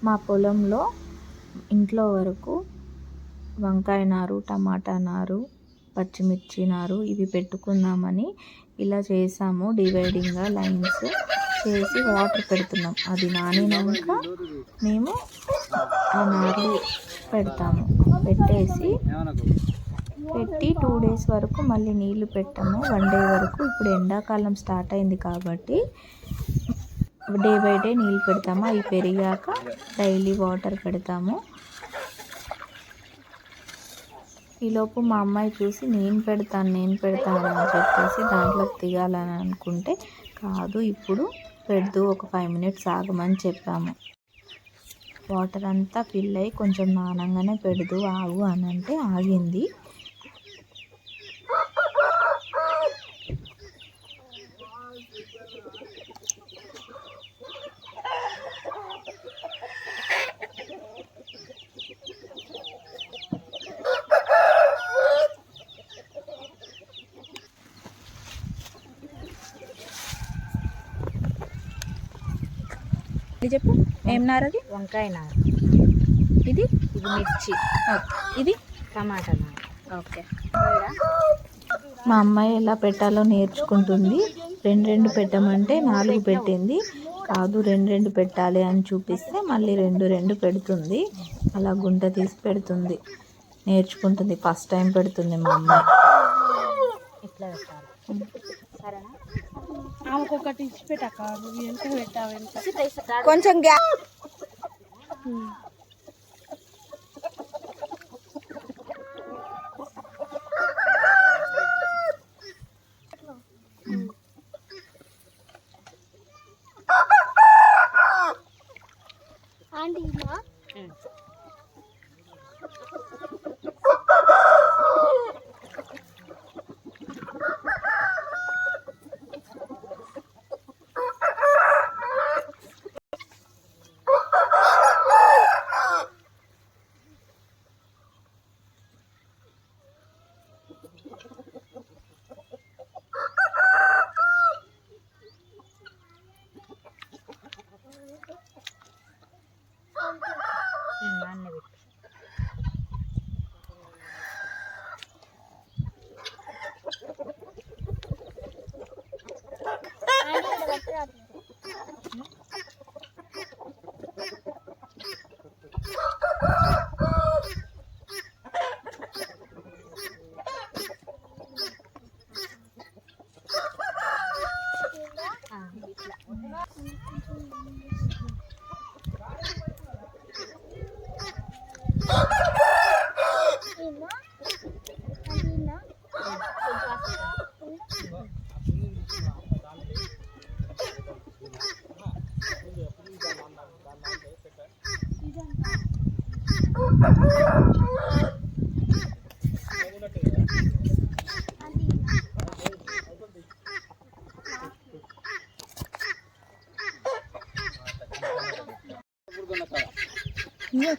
మా పొలంలో ఇంట్లో వరకు వంకాయ నారు, టమాటా నారు, పచ్చిమిర్చి నారు ఇవి పెట్టుకుందామని ఇలా చేసాము. డివైడింగ్గా లైన్స్ చేసి వాటర్ పెడుతున్నాం. అది నానినాక మేము ఆ నార్లు పెడతాము. పెట్టి 2 days వరకు మళ్ళీ నీళ్లు పెట్టాము. 1 day వరకు. ఇప్పుడు ఎండాకాలం స్టార్ట్ అయింది కాబట్టి డే బై డే నీళ్ళు పెడతాము. అవి పెరిగాక డైలీ వాటర్ పెడతాము. ఈలోపు మా అమ్మాయి చూసి నేను పెడతాను అని చెప్పేసి దాంట్లోకి దిగాలని అనుకుంటే కాదు, ఇప్పుడు పెడదు, ఒక 5 minutes ఆగమని చెప్పాము. వాటర్ అంతా ఫిల్ అయ్యి కొంచెం నానంగానే పెడదు, ఆగు అని అంటే ఆగింది. ఇది చెప్పు, ఏం నారది? వంకాయ నారు. ఇది మిర్చి. ఇది టమాటా నారు. ఓకే. మా అమ్మాయి ఎలా పెట్టాలో నేర్చుకుంటుంది. 2 పెట్టమంటే 4 పెట్టింది. కాదు 2 పెట్టాలి అని చూపిస్తే మళ్ళీ 2 పెడుతుంది. అలా గుంట తీసి పెడుతుంది, నేర్చుకుంటుంది. ఫస్ట్ టైం పెడుతుంది మా అమ్మాయి. ఇట్లా పెట్టాలి, సరేనా? ఆమెకొకటి ఇచ్చి పెట్టాక కొంచెం గ్యాప్.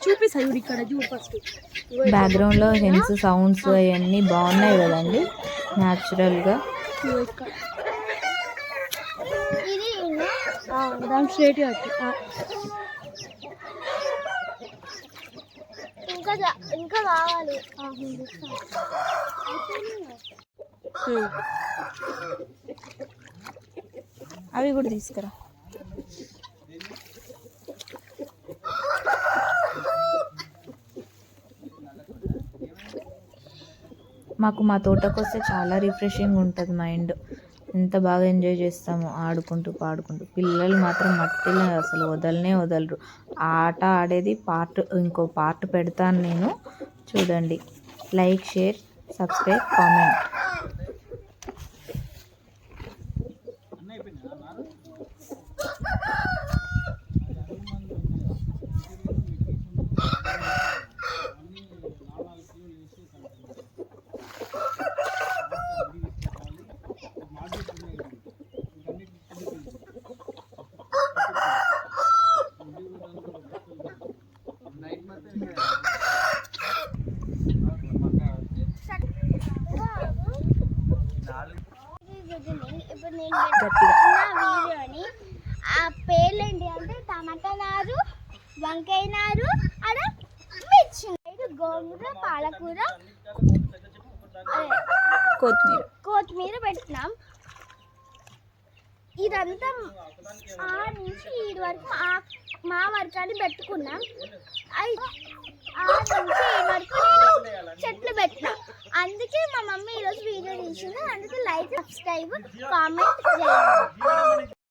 చూపిస్తాడు ఇక్కడ చూడు. ఫస్ట్ బ్యాక్గ్రౌండ్లో హెన్స్ సౌండ్స్ అవన్నీ బాగున్నాయి కదండి, న్యాచురల్గా. దాని స్ట్రేట్ ఇంకా కావాలి. అవి కూడా తీసుకురా. మాకు మా తోటకు వస్తే చాలా రిఫ్రెషింగ్ ఉంటుంది మైండ్. ఎంత బాగా ఎంజాయ్ చేస్తాము ఆడుకుంటూ పాడుకుంటూ. పిల్లలు మాత్రం మట్టిలో అసలు వదలరు. ఆ ఆట ఆడేది ఇంకో పార్ట్ పెడతాను నేను, చూడండి. Like, share, subscribe, comment. గట్టిగా వీడియోని ఆ పేర్లు వంకాయ నారు ఆడ మిర్చి ఇది గోంగూర పాలకూర కొత్తిమీర పెట్టినాం. ఇదంతా ఆ నుంచి ఈ వరకు మా వరకు అని పెట్టుకున్నాం. ఆ నుంచి ఈ వరకు నేను చెట్లు పెట్టినా. అందుకే మా మమ్మీ ఈరోజు వీడియో తీసింది. అందుకే లైక్, సబ్స్క్రైబ్, కామెంట్ చేయండి.